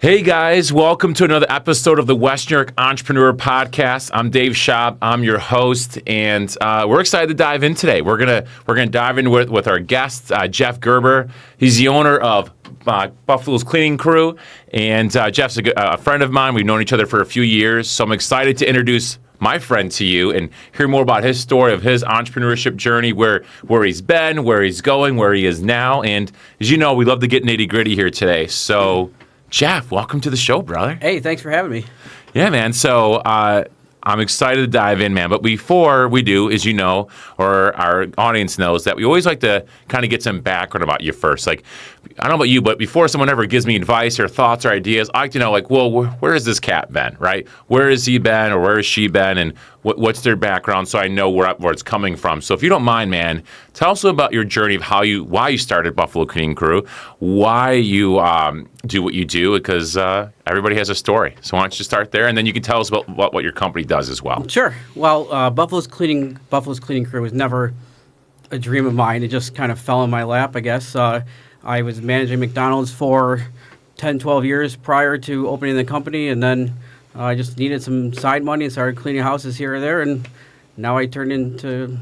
Hey guys, welcome to another episode of the West New York Entrepreneur Podcast. I'm Dave Schaub. I'm your host, and we're excited to dive in today. We're gonna dive in with our guest, Jeff Gerber. He's the owner of Buffalo's Cleaning Crew, and Jeff's a friend of mine. We've known each other for a few years, so I'm excited to introduce my friend to you and hear more about his story of his entrepreneurship journey, where he's been, where he's going, where he is now. And as you know, we love to get nitty gritty here today. So Jeff, welcome to the show, brother. Hey, thanks for having me. Yeah, man. So I'm excited to dive in, man. But before we do, as you know, or our audience knows, that we always like to kind of get some background about you first. Like, I don't know about you, but before someone ever gives me advice or thoughts or ideas, I like to know, like, well, where has this cat been, right? Where has he been or where has she been, and what's their background, so I know where it's coming from. So if you don't mind, man, tell us about your journey of why you started Buffalo Cleaning Crew, why you do what you do, because everybody has a story. So why don't you start there, and then you can tell us about what your company does as well. Sure. Well, Buffalo's Cleaning Crew was never a dream of mine. It just kind of fell in my lap, I guess. I was managing McDonald's for 10, 12 years prior to opening the company, and then I just needed some side money and started cleaning houses here or there, and now I turned into,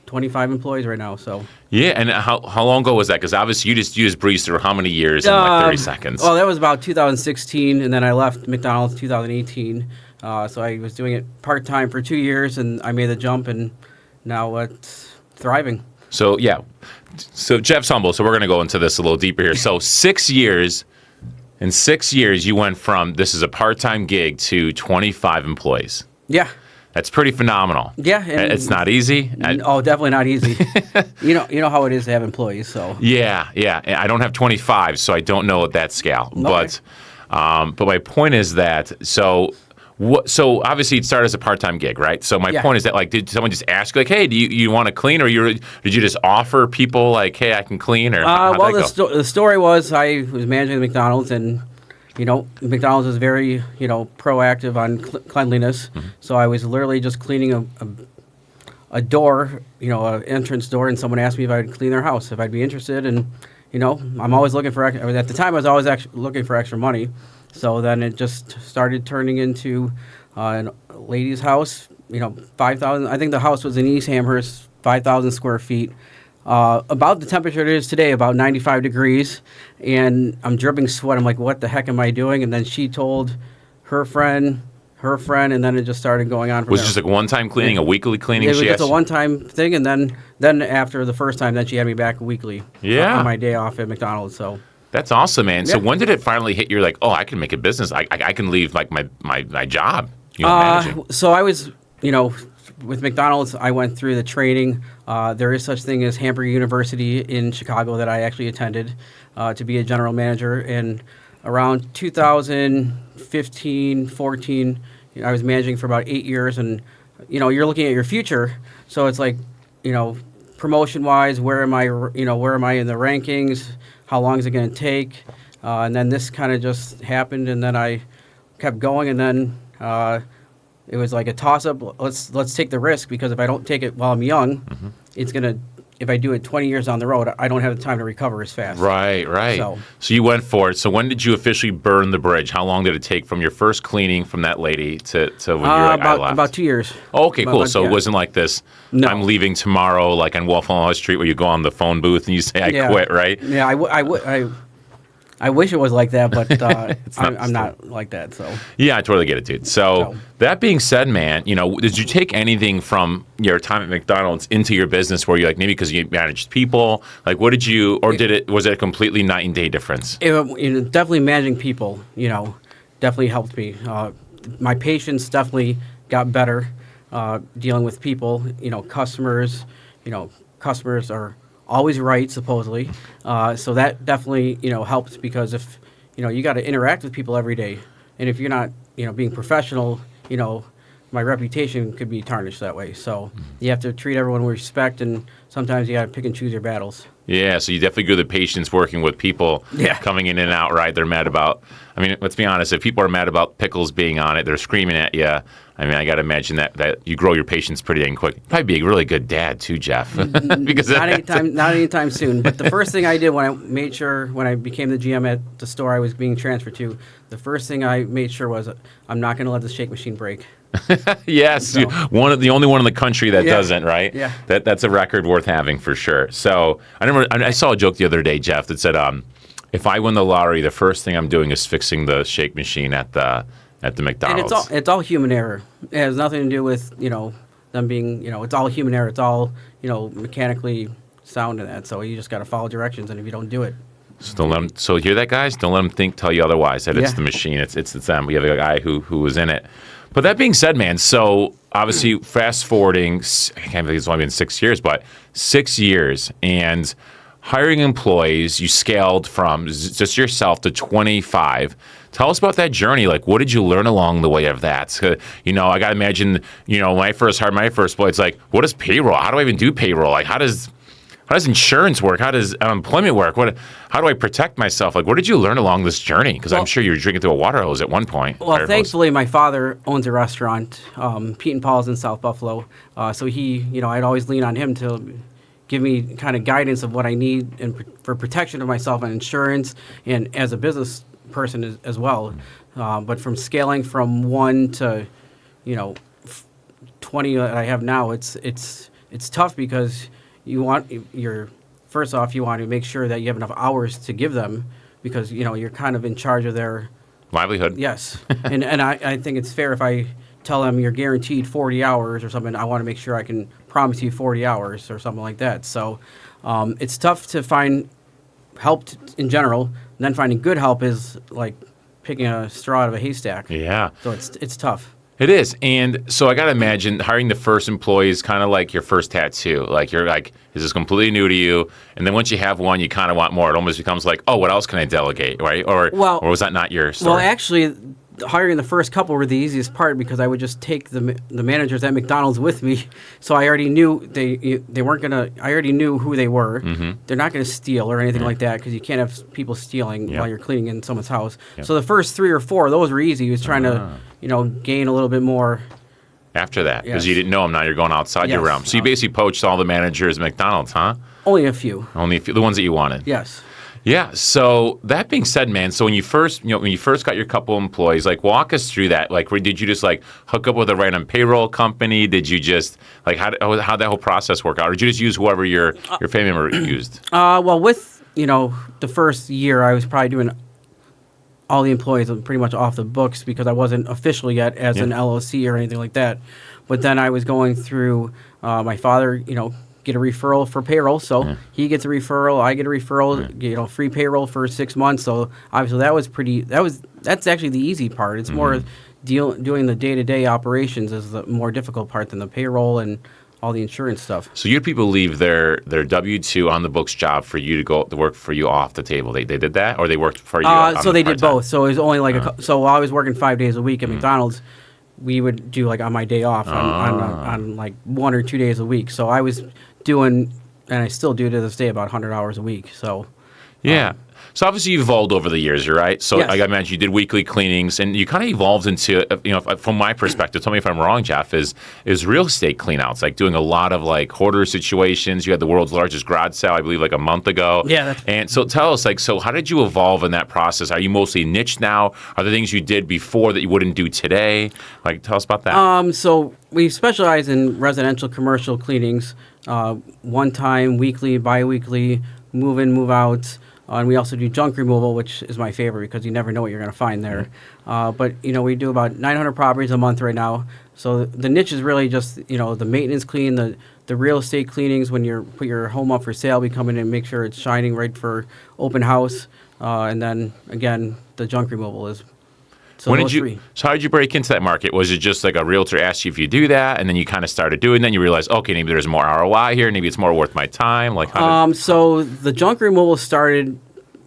25 employees right now. So yeah, and how long ago was that? Because obviously you just breezed through how many years in like 30 seconds? Well, that was about 2016, and then I left McDonald's 2018. So I was doing it part-time for 2 years, and I made the jump, and now it's thriving. So, yeah. So Jeff's humble, so we're going to go into this a little deeper here. So 6 years, in 6 years, you went from this is a part-time gig to 25 employees. Yeah. That's pretty phenomenal. Yeah. It's not easy. Definitely not easy. You know how it is to have employees, so. Yeah. I don't have 25, so I don't know at that scale. Okay. But my point is that, so obviously it started as a part-time gig, right? So my point is that, like, did someone just ask you, like, hey, do you want to clean, or did you just offer people, like, hey, I can clean, or the story was I was managing the McDonald's, and McDonald's is very proactive on cleanliness. Mm-hmm. So I was literally just cleaning a door, an entrance door, and someone asked me if I'd clean their house, if I'd be interested, and I'm always looking for. At the time, I was always looking for extra money. So then it just started turning into a lady's house, 5,000. I think the house was in East Amherst, 5,000 square feet. About the temperature it is today, about 95 degrees. And I'm dripping sweat. I'm like, what the heck am I doing? And then she told her friend, and then it just started going on from there. Was it just like one-time cleaning, a weekly cleaning? It was just a one-time thing. And then after the first time, then she had me back weekly on my day off at McDonald's. So. That's awesome, man. Yeah. So when did it finally hit you, like, oh, I can make a business. I can leave, like, my job, managing? So I was, with McDonald's, I went through the training. There is such thing as Hamburg University in Chicago that I actually attended to be a general manager. And around 2015, 14, I was managing for about 8 years. And, you're looking at your future. So it's like, promotion-wise, where am I in the rankings? How long is it going to take? And then this kind of just happened, and then I kept going, and then it was like a toss-up. Let's take the risk, because if I don't take it while I'm young, mm-hmm. It's going to. If I do it 20 years down the road, I don't have the time to recover as fast. Right. So you went for it. So when did you officially burn the bridge? How long did it take from your first cleaning from that lady to when you were like, I left? About 2 years. Oh, okay, cool. So it wasn't like this, no. I'm leaving tomorrow, like on Walthall Street, where you go on the phone booth and you say, I quit, right? Yeah, I wish it was like that, but I'm not like that. So yeah, I totally get it, dude. So that being said, man, did you take anything from your time at McDonald's into your business, where you like maybe because you managed people, like what did you, or was it a completely night and day difference? Definitely managing people, definitely helped me. My patience definitely got better dealing with people. Customers are always right, supposedly. So that definitely, helps, because if, you got to interact with people every day. And if you're not, being professional, my reputation could be tarnished that way. So you have to treat everyone with respect, and sometimes you got to pick and choose your battles. Yeah, so you definitely go the patience working with people coming in and out, right? They're mad about, let's be honest, if people are mad about pickles being on it, they're screaming at you. I mean, I got to imagine that you grow your patience pretty dang quick. Probably be a really good dad too, Jeff. Because not anytime soon. But the first thing I did when I became the GM at the store I was being transferred to, the first thing I made sure was I'm not going to let the shake machine break. Yes, So- the only one in the country that Yeah. doesn't, right? Yeah. That's a record worth having for sure. So I saw a joke the other day, Jeff, that said, if I win the lottery, the first thing I'm doing is fixing the shake machine at the McDonald's. And it's all human error. It has nothing to do with them being it's all human error. It's all mechanically sound in that. So you just got to follow directions, and if you don't do it, So don't let them. So hear that, guys? Don't let them tell you otherwise. That it's Yeah. the machine. It's them. We have a guy who was in it. But that being said, man. So obviously, fast forwarding, I can't believe it's only been 6 years, but 6 years and hiring employees. You scaled from just yourself to 25. Tell us about that journey. Like, what did you learn along the way of that? I got to imagine. When I first hired my first employee, it's like, what is payroll? How do I even do payroll? Like, how does insurance work? How does unemployment work? How do I protect myself? Like, what did you learn along this journey? Because I'm sure you were drinking through a water hose at one point. Well, thankfully, my father owns a restaurant, Pete and Paul's in South Buffalo. So I'd always lean on him to give me kind of guidance of what I need for protection of myself and insurance, and as a business person as well. But from scaling from 1 to 20 that I have now, it's tough because first off, you want to make sure that you have enough hours to give them, because you're kind of in charge of their livelihood. Yes, and I think it's fair if I tell them you're guaranteed 40 hours or something. I want to make sure I can promise you 40 hours or something like that. So it's tough to find help in general, and then finding good help is like picking a straw out of a haystack. Yeah. So it's tough. It is. And so I got to imagine hiring the first employee is kind of like your first tattoo. Like, you're like, this is completely new to you. And then once you have one, you kind of want more. It almost becomes like, oh, what else can I delegate, right? Or was that not your story? Well, actually, hiring the first couple were the easiest part, because I would just take the managers at McDonald's with me. So I already knew they weren't going to, I already knew who they were. Mm-hmm. They're not going to steal or anything like that, because you can't have people stealing Yep. while you're cleaning in someone's house. Yep. So the first 3 or 4, those were easy. He was trying to, gain a little bit more. After that, because Yes. you didn't know them, now you're going outside your Yes. realm. So you basically poached all the managers at McDonald's, huh? Only a few. Only a few, the ones that you wanted. Yes. Yeah. So that being said, man, so when you first got your couple employees, like, walk us through that. Like, did you just like hook up with a random payroll company? Did you just like how'd that whole process work out? Or did you just use whoever your family member used? Well, with the first year, I was probably doing all the employees pretty much off the books, because I wasn't official yet as an LLC or anything like that. But then I was going through my father, get a referral for payroll. So he gets a referral, I get a referral, free payroll for 6 months. So obviously that's actually the easy part. It's more doing the day-to-day operations is the more difficult part than the payroll and all the insurance stuff. So you had people leave their W-2 on the books job for you to go to work for you off the table. They did that, or they worked for you? So they did both. So it was only like so while I was working 5 days a week at McDonald's, we would do like on my day off on like 1 or 2 days a week. So I was doing, and I still do to this day, about 100 hours a week. So yeah. So obviously you evolved over the years, right? So Yes. like I mentioned, you did weekly cleanings, and you kind of evolved into, from my perspective, tell me if I'm wrong, Jeff, is real estate cleanouts, like doing a lot of like hoarder situations. You had the world's largest garage sale, I believe, like a month ago. Yeah. And so tell us, like, so how did you evolve in that process? Are you mostly niche now? Are there things you did before that you wouldn't do today? Like, tell us about that. So we specialize in residential commercial cleanings, one time, weekly, bi-weekly, move in, move out. And we also do junk removal, which is my favorite because you never know what you're going to find there. But, we do about 900 properties a month right now. So the niche is really just, the maintenance clean, the real estate cleanings when you put your home up for sale. We come in and make sure it's shining right for open house. And then, again, the junk removal is. So how did you break into that market? Was it just like a realtor asked you if you do that, and then you kind of started doing it, and then you realized, okay, maybe there's more ROI here, maybe it's more worth my time? Like, so the junk removal started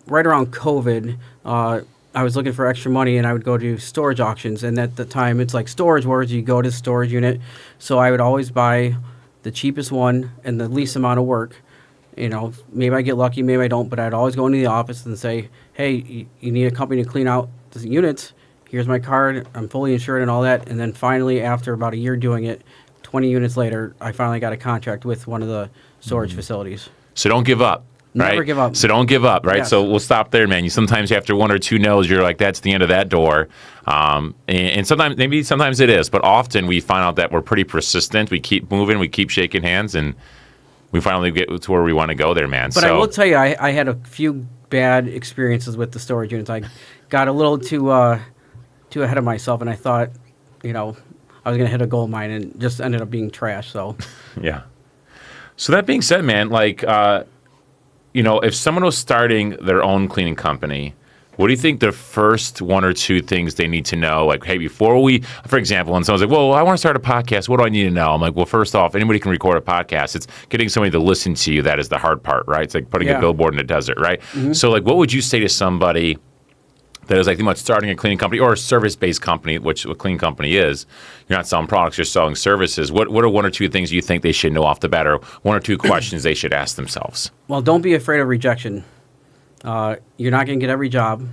right around COVID. I was looking for extra money, and I would go to storage auctions, and at the time, it's like Storage Wars. You go to the storage unit, so I would always buy the cheapest one and the least amount of work. Maybe I get lucky, maybe I don't, but I'd always go into the office and say, hey, you need a company to clean out the units. here's my card. I'm fully insured and all that. And then finally, after about a year doing it, 20 units later, I finally got a contract with one of the storage facilities. So don't give up. Right? Never give up. So don't give up, right? Yes. So we'll stop there, man. You sometimes after one or two no's, you're like, that's the end of that door. And sometimes it is, but often we find out that we're pretty persistent. We keep moving, we keep shaking hands, and we finally get to where we want to go there, man. But I will tell you, I had a few bad experiences with the storage units. I got a little too ahead of myself, and I thought, I was going to hit a gold mine, and just ended up being trash. So yeah. So that being said, man, like, if someone was starting their own cleaning company, what do you think the first one or two things they need to know? Like, hey, for example, when someone's like, well, I want to start a podcast, what do I need to know? I'm like, well, first off, anybody can record a podcast. It's getting somebody to listen to you. That is the hard part, right? It's like putting a billboard in the desert, right? Mm-hmm. So, like, what would you say to somebody that is like thinking about starting a cleaning company or a service-based company, which a cleaning company is? You're not selling products, you're selling services. What are one or two things you think they should know off the bat, or one or two questions they should ask themselves? Well, don't be afraid of rejection. You're not going to get every job.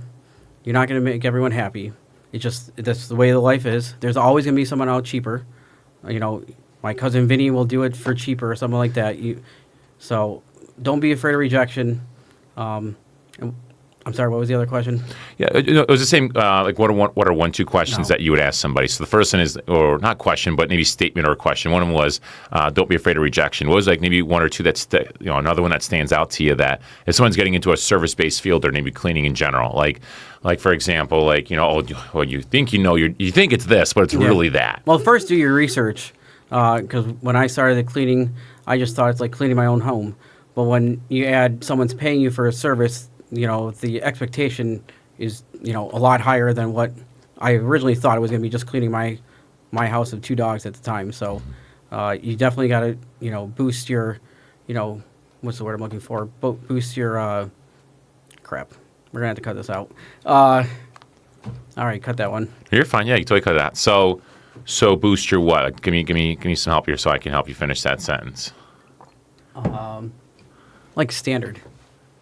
You're not going to make everyone happy. That's the way the life is. There's always going to be someone out cheaper. My cousin Vinny will do it for cheaper or something like that. So don't be afraid of rejection. I'm sorry, what was the other question? Yeah, it was the same, like what are one, two questions that you would ask somebody? So the first one is, or not question, but maybe statement or question. One of them was, don't be afraid of rejection. What was like maybe one or two another one that stands out to you that if someone's getting into a service-based field or maybe cleaning in general, like for example, like, you think you think it's this, but it's really that. Well, first do your research, because when I started the cleaning, I just thought it's like cleaning my own home. But when you add someone's paying you for a service, the expectation is, a lot higher than what I originally thought it was going to be, just cleaning my house of 2 dogs at the time. So you definitely got to, boost your, what's the word I'm looking for? Boost your, crap. We're going to have to cut this out. All right, cut that one. You're fine. Yeah, you totally cut it out. So boost your what? Give me some help here so I can help you finish that sentence. Like standard.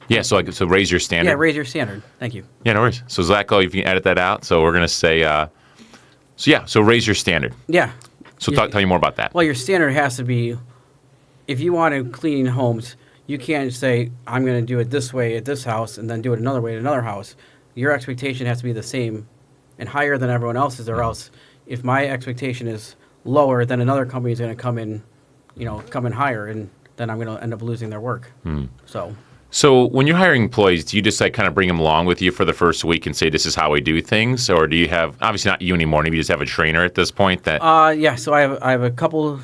Yeah, so raise your standard. Yeah, raise your standard. Thank you. Yeah, no worries. So Zach, if you can edit that out. So we're going to say, so raise your standard. Yeah. So tell me more about that. Well, your standard has to be, if you want to clean homes, you can't say, I'm going to do it this way at this house and then do it another way at another house. Your expectation has to be the same and higher than everyone else's, or else if my expectation is lower, then another company is going to come in higher, and then I'm going to end up losing their work. So when you're hiring employees, do you just like kind of bring them along with you for the first week and say, this is how we do things? Or do you have, obviously not you anymore, maybe you just have a trainer at this point that... Yeah, so I have a couple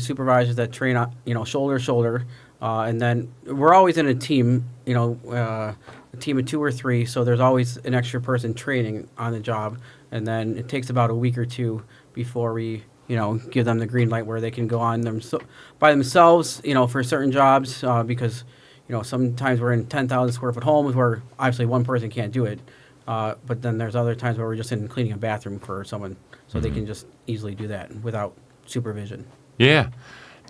supervisors that train, shoulder to shoulder. And then we're always in a team, a team of 2 or 3. So there's always an extra person training on the job. And then it takes about a week or 2 before we, give them the green light where they can go on by themselves, for certain jobs, because... sometimes we're in 10,000 square foot homes where obviously one person can't do it. But then there's other times where we're just in cleaning a bathroom for someone, so they can just easily do that without supervision. Yeah.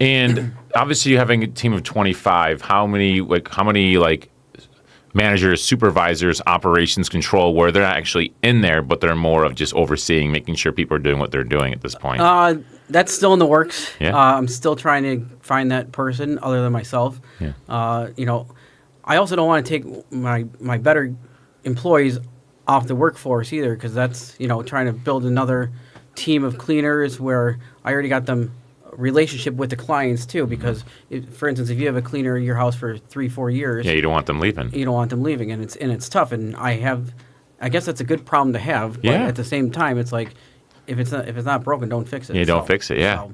And obviously you're having a team of 25. How many managers, supervisors, operations control, where they're not actually in there, but they're more of just overseeing, making sure people are doing what they're doing at this point? That's still in the works. Yeah. I'm still trying to find that person other than myself. Yeah. I also don't want to take my better employees off the workforce either, because that's, trying to build another team of cleaners where I already got them relationship with the clients too, because for instance, if you have a cleaner in your house for 3-4 years, you don't want them leaving. You don't want them leaving, and it's tough. And I guess that's a good problem to have. But at the same time, it's like if it's not broken, don't fix it. Yeah, don't fix it. Yeah.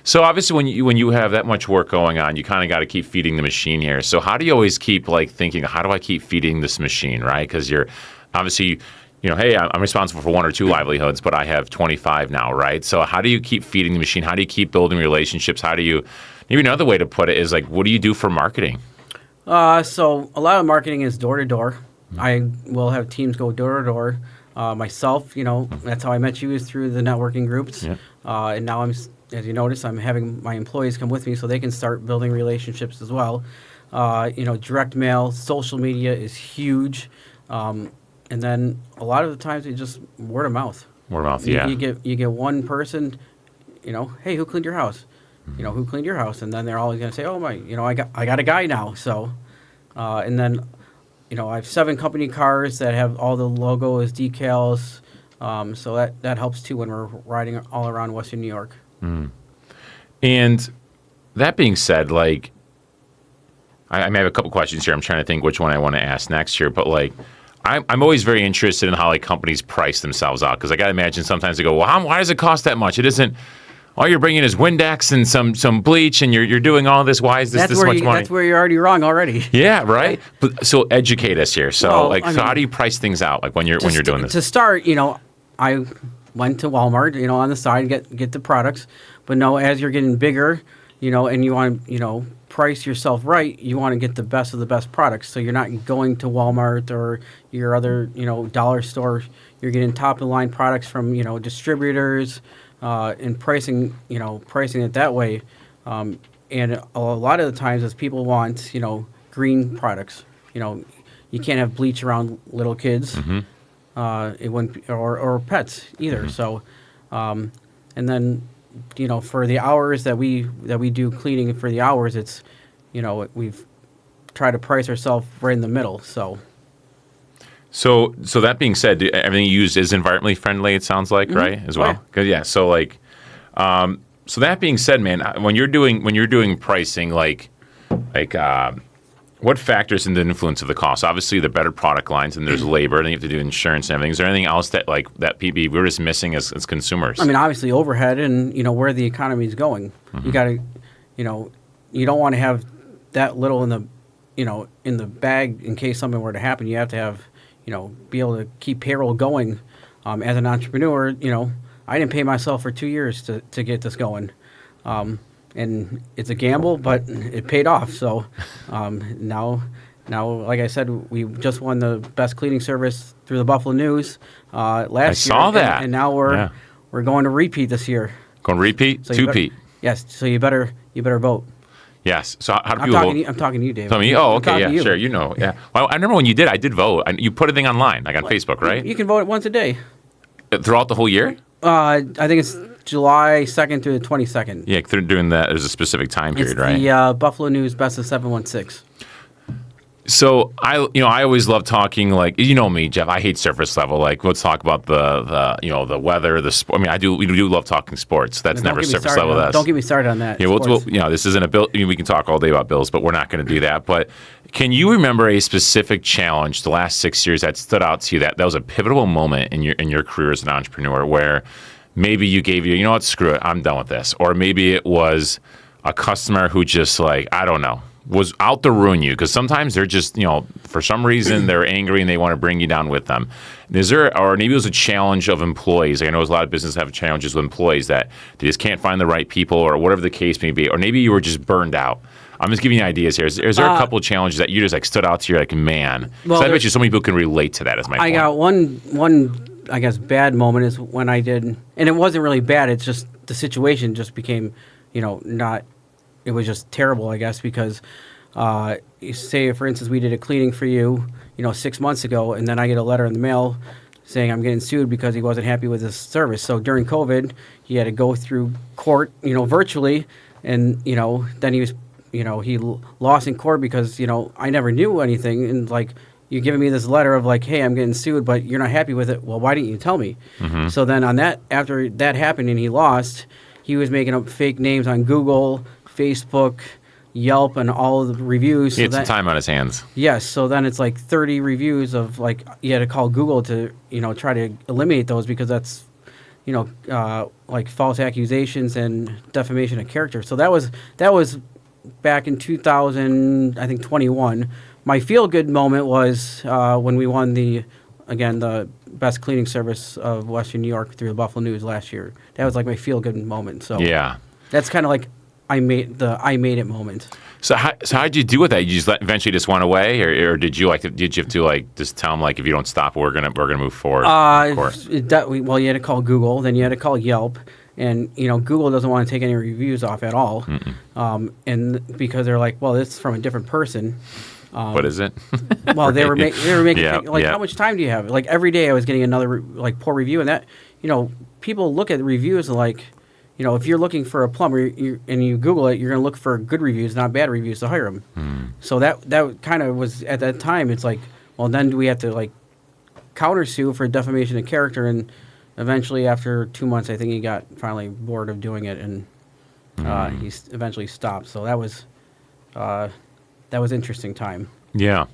So obviously, when you have that much work going on, you kind of got to keep feeding the machine here. So how do you always keep thinking, how do I keep feeding this machine, right? Because you're obviously. Hey, I'm responsible for 1 or 2 livelihoods, but I have 25 now, right? So how do you keep feeding the machine? How do you keep building relationships? Maybe another way to put it is what do you do for marketing? So a lot of marketing is door to door. I will have teams go door to door. Myself, that's how I met you, is through the networking groups. Yeah. And now as you notice, I'm having my employees come with me so they can start building relationships as well. Direct mail, social media is huge. and then a lot of the times it's just word of mouth. Word of mouth, You, yeah. you get one person, hey, who cleaned your house? Who cleaned your house? And then they're always going to say, oh my, I got a guy now. So, and then, I have 7 company cars that have all the logos, decals. So that helps too when we're riding all around Western New York. And that being said, like, I may have a couple questions here. I'm trying to think which one I want to ask next here, but like, I'm always very interested in how like companies price themselves out, because I got to imagine sometimes they go, well, why does it cost that much? It isn't. All you're bringing is Windex and some bleach, and you're doing all this. Why is this much money? That's where you're already wrong already. Yeah, right. But so educate us here. So so how do you price things out? Like when you're doing this? To start, I went to Walmart, on the side, get the products. But no, as you're getting bigger, and you want to, price yourself right, you want to get the best of the best products. So you're not going to Walmart or your other, dollar store. You're getting top of the line products from, distributors, and pricing it that way. And a lot of the times as people want, green products, you can't have bleach around little kids. It wouldn't, or pets either. So, and then, for the hours that we do cleaning for the hours, it's, we've tried to price ourselves right in the middle. So that being said, everything you use is environmentally friendly. It sounds like, right, as well. Oh, yeah. 'Cause, yeah. So like, so that being said, man, when you're doing pricing, what factors in the influence of the cost? Obviously, the better product lines, and there's labor, and you have to do insurance and everything. Is there anything else that we're just missing as consumers? I mean, obviously overhead and, where the economy is going. You got to, you don't want to have that little in the bag in case something were to happen. You have to have, be able to keep payroll going. As an entrepreneur, I didn't pay myself for 2 years to get this going. And it's a gamble, but it paid off. So now, like I said, we just won the best cleaning service through the Buffalo News last year. I saw that. And now we're going to repeat this year. Going to repeat? So Two-peat. Yes. So you better vote. Yes. So how do people vote? I'm talking to you, David. Tell me. Oh, okay. Yeah, you. sure. Yeah. Well, I remember when you did. I did vote. You put a thing online, like on Facebook, right? You can vote once a day. Throughout the whole year? I think it's July 2nd through the 22nd. Yeah, they're doing that. There's a specific time period, right? It's the Buffalo News Best of 716. So I always love talking, like, me, Jeff. I hate surface level. Like, let's talk about the weather, the sport. I mean, we do love talking sports. That's never surface level. Don't get me started on that. Yeah, this isn't a bill. We can talk all day about bills, but we're not going to do that. But can you remember a specific challenge the last 6 years that stood out to you that was a pivotal moment in your career as an entrepreneur where maybe you gave what, screw it, I'm done with this, or maybe it was a customer who just I don't know, was out to ruin you, because sometimes they're just, for some reason they're angry and they want to bring you down with them. Is there, or maybe it was a challenge of employees. I know a lot of businesses have challenges with employees that they just can't find the right people, or whatever the case may be, or maybe you were just burned out. I'm just giving you ideas here. Is there a couple of challenges that you just stood out to you, man? Well, I bet you so many people can relate to that. As my point. I got one. I guess bad moment is when I did, and it wasn't really bad. It's just the situation just became, not. It was just terrible, I guess, because say, for instance, we did a cleaning for you, 6 months ago, and then I get a letter in the mail saying I'm getting sued because he wasn't happy with his service. So during COVID, he had to go through court, virtually, and then he was, he lost in court because I never knew anything, and you're giving me this letter of hey, I'm getting sued, but you're not happy with it. Well, why didn't you tell me? Mm-hmm. So then after that happened and he lost, he was making up fake names on Google, Facebook, Yelp, and all of the reviews. He had some time on his hands. Yes. So then it's 30 reviews of you had to call Google to, try to eliminate those because that's, false accusations and defamation of character. So that was back in 2021. My feel-good moment was when we won the best cleaning service of Western New York through the Buffalo News last year. That was my feel-good moment. So yeah, that's kind of I made it moment. So how did you do with that? You just eventually just went away, or did you have to just tell them if you don't stop, we're gonna move forward? Of course. You had to call Google, then you had to call Yelp. And, Google doesn't want to take any reviews off at all. And because they're well, this is from a different person. What is it? Well, they were making Yeah, like yeah. how much time do you have? Like every day I was getting another like poor review, and that people look at the reviews like if you're looking for a plumber and you Google it, you're going to look for good reviews, not bad reviews to hire them. So that kind of was at that time. It's like, well, then do we have to like countersue for defamation of character? And eventually, after 2 months, I think he got finally bored of doing it, and eventually stopped. So that was interesting time. Yeah.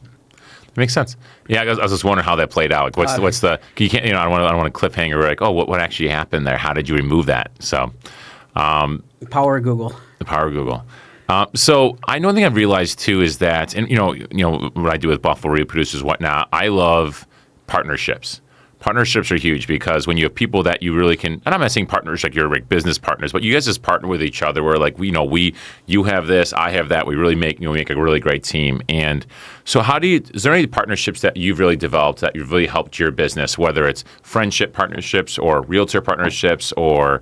Makes sense. Yeah, I was just wondering how that played out. Like, what's the you can't I don't want to cliffhanger. Like, oh, what actually happened there? How did you remove that? So, Power of Google. the power of Google. So I know one thing I've realized too is that, and what I do with Buffalo Reproducers, whatnot. I love partnerships. Partnerships are huge because when you have people that you really can, and I'm not saying partners like you're like business partners, but you guys just partner with each other where like, you have this, I have that, we really make a really great team. And so is there any partnerships that you've really developed that you've really helped your business, whether it's friendship partnerships or realtor partnerships or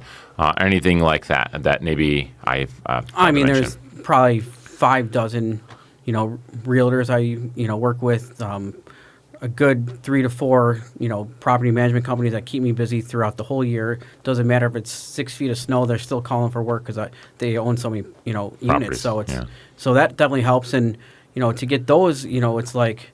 anything like that maybe I mean, there's probably 5 dozen, realtors I, work with, a good 3 to 4, property management companies that keep me busy throughout the whole year. Doesn't matter if it's 6 feet of snow; they're still calling for work because they own so many, units. Properties, So it's yeah. so that definitely helps. And to get those, it's like,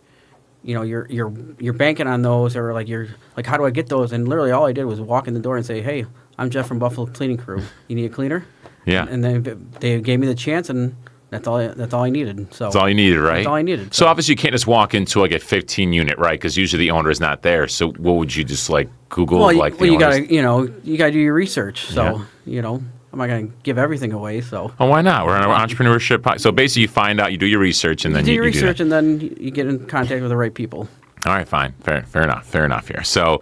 you're banking on those, or like you're like, how do I get those? And literally, all I did was walk in the door and say, "Hey, I'm Jeff from Buffalo Cleaning Crew. You need a cleaner?" Yeah. And then they gave me the chance, and that's all I needed. So That's all you needed, right? That's all I needed. So obviously you can't just walk into like a 15 unit, right? Because usually the owner is not there. So what would you just like Google? Well, like the you owners? gotta do your research. So I'm not gonna give everything away. So Oh, why not? We're on an entrepreneurship. So basically, you find out, you do your research, and then do you your do research, that. and then you get in contact with the right people. All right, fine, fair enough here. So,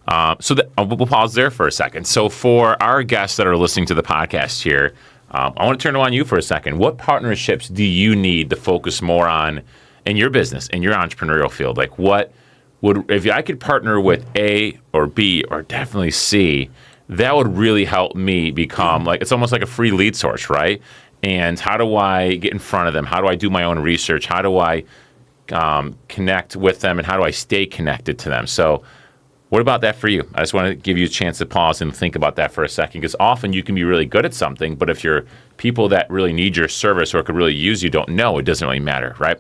we'll pause there for a second. So for our guests that are listening to the podcast here, I want to turn it on you for a second. What partnerships do you need to focus more on in your business, in your entrepreneurial field? Like, what would if I could partner with A or B or definitely C? That would really help me become like, it's almost like a free lead source, right? And how do I get in front of them? How do I do my own research? How do I connect with them, and how do I stay connected to them? So what about that for you? I just want to give you a chance to pause and think about that for a second, because often you can be really good at something, but if your people that really need your service or could really use you don't know, it doesn't really matter, right?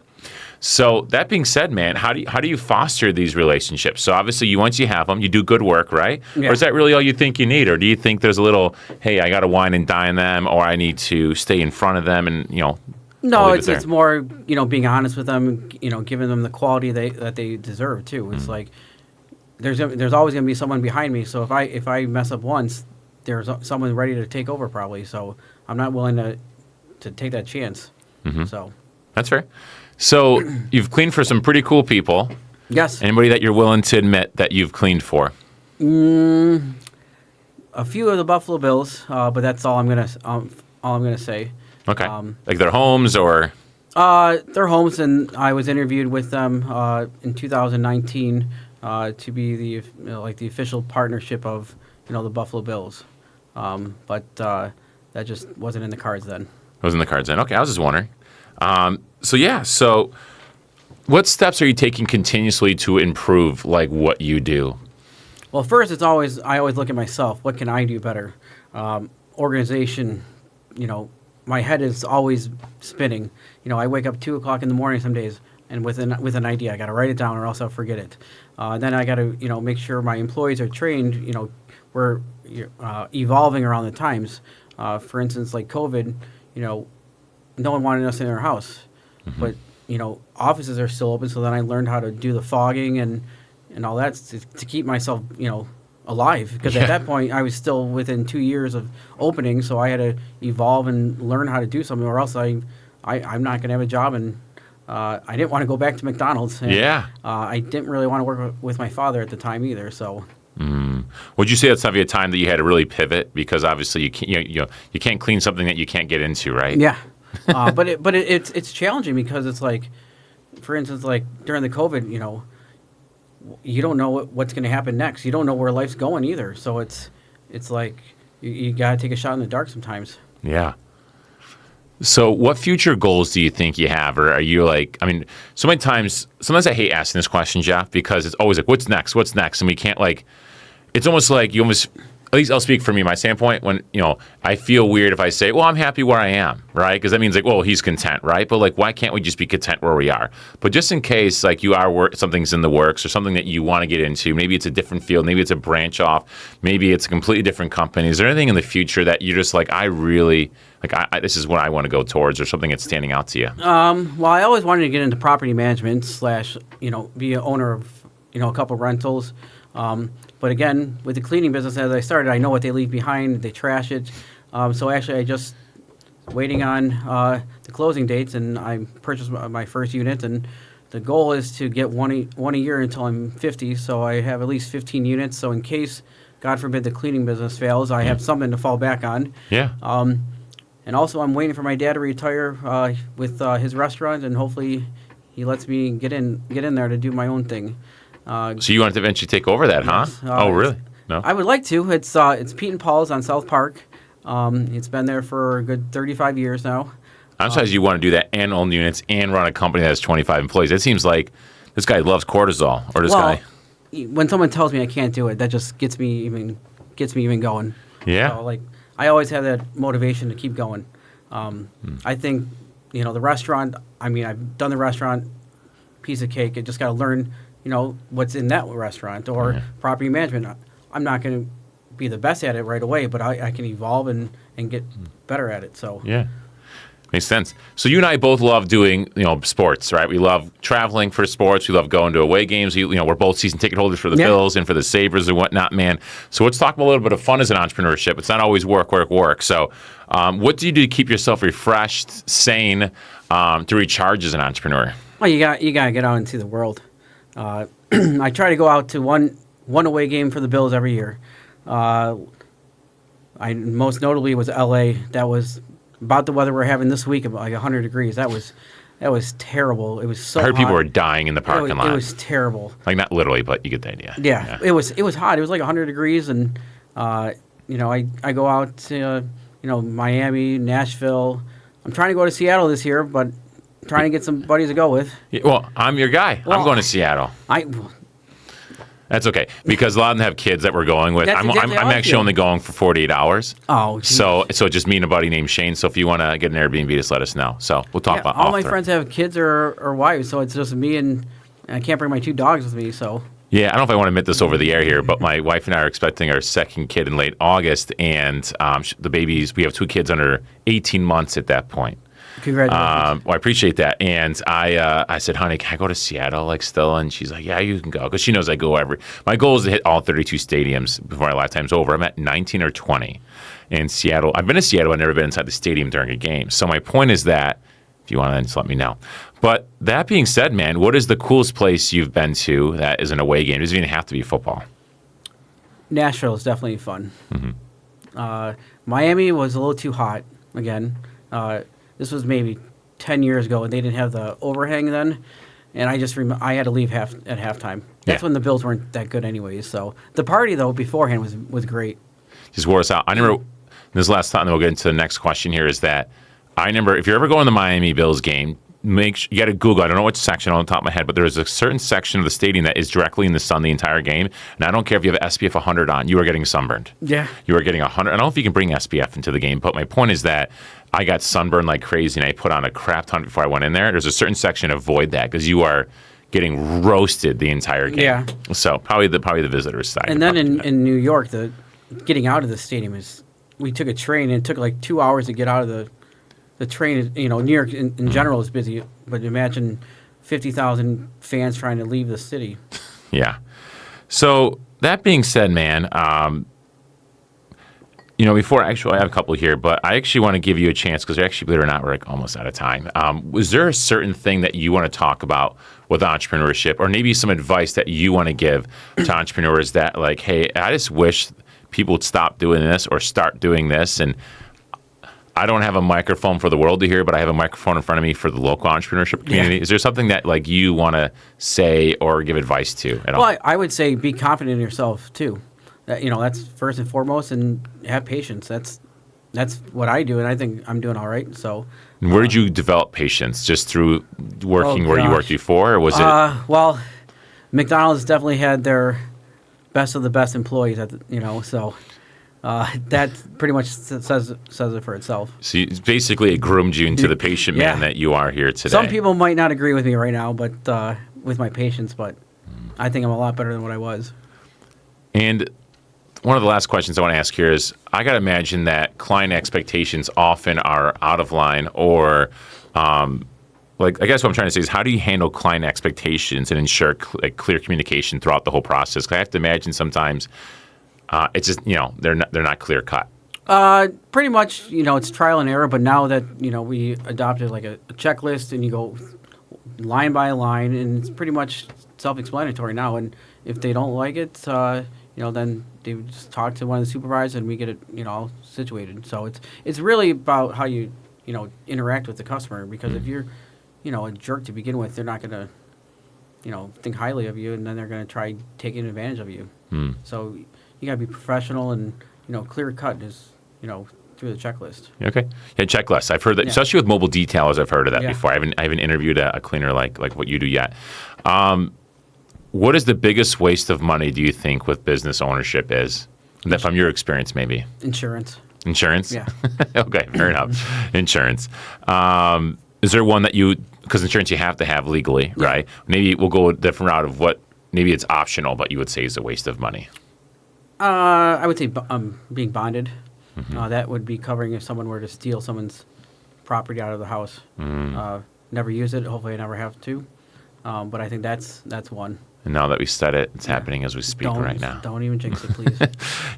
So that being said, man, how do you foster these relationships? So obviously, once you have them, you do good work, right? Yeah. Or is that really all you think you need? Or do you think there's a little, hey, I got to wine and dine them, or I need to stay in front of them and, No, I'll leave it it's more being honest with them, giving them the quality that they deserve too. It's like there's always going to be someone behind me. So if I mess up once, there's someone ready to take over probably. So I'm not willing to take that chance. So That's fair. So you've cleaned for some pretty cool people. yes, Anybody that you're willing to admit that you've cleaned for? a few of the Buffalo Bills, but that's all I'm gonna say. Okay. Like their homes or? Their homes, and I was interviewed with them in 2019 to be the official partnership of the Buffalo Bills, but that just wasn't in the cards then. It was in the cards then. Okay, I was just wondering. So what steps are you taking continuously to improve like what you do? Well, first, I always look at myself. What can I do better? Organization, my head is always spinning. I wake up 2 o'clock in the morning some days, and with an idea, I got to write it down or else I'll forget it. Then I got to make sure my employees are trained. We're evolving around the times. For instance, like COVID, no one wanted us in their house, but offices are still open. So then I learned how to do the fogging and all that to keep myself alive, because at that point I was still within 2 years of opening, so I had to evolve and learn how to do something, or else I'm not going to have a job. And I didn't want to go back to McDonald's. And, I didn't really want to work with my father at the time either. So. Would you say that's a time that you had to really pivot, because obviously you can't clean something that you can't get into, right? Yeah, but it's challenging, because it's like, for instance, like during the COVID, you don't know what's going to happen next. You don't know where life's going either. So it's like you got to take a shot in the dark sometimes. Yeah. So, what future goals do you think you have, or are you like? I mean, so many times, sometimes I hate asking this question, Jeff, because it's always like, "What's next? What's next?" And we can't like. It's almost like you almost. At least I'll speak from me, my standpoint. When I feel weird if I say, "Well, I'm happy where I am," right? Because that means like, "Well, he's content," right? But like, why can't we just be content where we are? But just in case, like, you are something's in the works or something that you want to get into, maybe it's a different field, maybe it's a branch off, maybe it's a completely different company. Is there anything in the future that you're just like, I really like, this is what I want to go towards, or something that's standing out to you? Well, I always wanted to get into property management / be an owner of a couple rentals. But again, with the cleaning business, as I started, I know what they leave behind. They trash it. So actually, I just waiting on the closing dates, and I purchased my first unit. And the goal is to get one a year until I'm 50. So I have at least 15 units. So in case, God forbid, the cleaning business fails, I have something to fall back on. Yeah. And also, I'm waiting for my dad to retire with his restaurant, and hopefully, he lets me get in there to do my own thing. So you want to eventually take over that, yes. huh? Oh, really? No. I would like to. It's Pete and Paul's on South Park. It's been there for a good 35 years now. I'm surprised you want to do that and own units and run a company that has 25 employees. It seems like this guy loves cortisol, or this guy. When someone tells me I can't do it, that just gets me even going. Yeah. So, like, I always have that motivation to keep going. I think the restaurant. I mean, I've done the restaurant, piece of cake. I just got to learn what's in that restaurant or property management. I'm not going to be the best at it right away, but I can evolve and get better at it. So yeah, makes sense. So you and I both love doing sports, right? We love traveling for sports. We love going to away games. We're both season ticket holders for the Bills and for the Sabres and whatnot, man. So let's talk about a little bit of fun as an entrepreneurship. It's not always work. So what do you do to keep yourself refreshed, sane, to recharge as an entrepreneur? Well, you got to get out into the world. I try to go out to one away game for the Bills every year. I most notably was L.A. That was about the weather we're having this week, about like 100 degrees. That was terrible. It was so hot. I heard people were dying in the parking lot. It was terrible. Like, not literally, but you get the idea. Yeah. It was hot. It was like 100 degrees, and I go out to Miami, Nashville. I'm trying to go to Seattle this year, but trying to get some buddies to go with. Yeah, well, I'm your guy. Well, I'm going to Seattle. That's okay, because a lot of them have kids that we're going with. I'm actually only going for 48 hours. Oh, geez. So just me and a buddy named Shane. So if you want to get an Airbnb, just let us know. So we'll talk about all my friends have kids or wives, so it's just me and I can't bring my 2 dogs with me. So yeah, I don't know if I want to admit this over the air here, but my wife and I are expecting our second kid in late August, and the babies. We have 2 kids under 18 months at that point. Congratulations. Well, I appreciate that. And I said, honey, can I go to Seattle still? And she's like, yeah, you can go. Because she knows I go my goal is to hit all 32 stadiums before my lifetime's over. I'm at 19 or 20 in Seattle. I've been to Seattle. I've never been inside the stadium during a game. So my point is that, if you want to, just let me know. But that being said, man, what is the coolest place you've been to that is an away game? It doesn't even have to be football. Nashville is definitely fun. Mm-hmm. Miami was a little too hot again. This was maybe 10 years ago, and they didn't have the overhang then. And I just I had to leave at halftime. That's when the Bills weren't that good anyways. So the party, though, beforehand was great. Just wore us out. I remember this last time, and we'll get into the next question here, is that I remember if you're ever going to the Miami Bills game, you got to Google. I don't know which section on the top of my head, but there is a certain section of the stadium that is directly in the sun the entire game. And I don't care if you have SPF 100 on, you are getting sunburned. Yeah. You are getting 100. I don't know if you can bring SPF into the game, but my point is that I got sunburned like crazy, and I put on a crap ton before I went in there. There's a certain section, avoid that, because you are getting roasted the entire game. Yeah. So probably the visitors side. And then in New York, getting out of the stadium we took a train, and it took like 2 hours to get out of the train. New York in general is busy, but imagine 50,000 fans trying to leave the city. Yeah. So that being said, man, before actually I have a couple here, but I actually want to give you a chance because actually, believe it or not, we're like almost out of time. Was there a certain thing that you want to talk about with entrepreneurship, or maybe some advice that you want to give to entrepreneurs that like, hey, I just wish people would stop doing this or start doing this, and I don't have a microphone for the world to hear, but I have a microphone in front of me for the local entrepreneurship community. Yeah. Is there something that like you want to say or give advice to at all? Well, I would say be confident in yourself too. That's first and foremost, and have patience. That's that's what I do, and I think I'm doing all right. So, And where did you develop patience? Just through working Oh, where you gosh. worked before, or was it? well, McDonald's definitely had their best of the best employees, so that pretty much says it for itself. So basically, it groomed you into the patient man Yeah. that you are here today. Some people might not agree with me right now, but with my patience, but I think I'm a lot better than what I was. And one of the last questions I want to ask here is, I got to imagine that client expectations often are out of line, or I guess what I'm trying to say is, how do you handle client expectations and ensure clear communication throughout the whole process? 'Cause I have to imagine sometimes it's just, they're not clear cut. Pretty much, it's trial and error, but now that, we adopted like a checklist and you go line by line, and it's pretty much self-explanatory now. And if they don't like it, then they would just talk to one of the supervisors and we get it, all situated. So it's really about how you, interact with the customer, because if you're, a jerk to begin with, they're not going to, think highly of you, and then they're going to try taking advantage of you. So you got to be professional and, clear cut is, through the checklist. Okay. Yeah, checklists. I've heard that, especially with mobile detailers. I've heard of that Yeah. before. I haven't interviewed a cleaner like what you do yet. What is the biggest waste of money, do you think, with business ownership is? That from your experience, maybe. Insurance. Insurance? Yeah. Okay, fair enough. Insurance. Is there one that because insurance you have to have legally, right? Maybe we'll go a different route of what, maybe it's optional, but you would say is a waste of money. I would say being bonded. That would be covering if someone were to steal someone's property out of the house. Never use it. Hopefully, I never have to. But I think that's one. And now that we said it, it's happening as we speak right now. Don't even jinx it, please.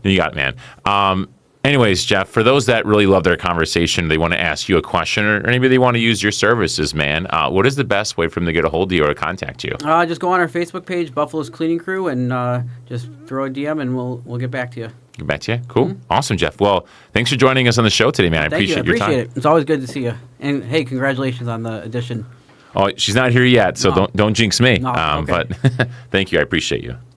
You got it, man. Anyways, Jeff, for those that really love their conversation, they want to ask you a question, or maybe they want to use your services, man. What is the best way for them to get a hold of you or contact you? Just go on our Facebook page, Buffalo's Cleaning Crew, and just throw a DM, and we'll get back to you. Get back to you? Cool. Awesome, Jeff. Well, thanks for joining us on the show today, man. I Thank you. I appreciate your time. appreciate it. It's always good to see you. And hey, congratulations on the addition. Oh, she's not here yet, so No. don't jinx me. No, okay. But thank you. I appreciate you.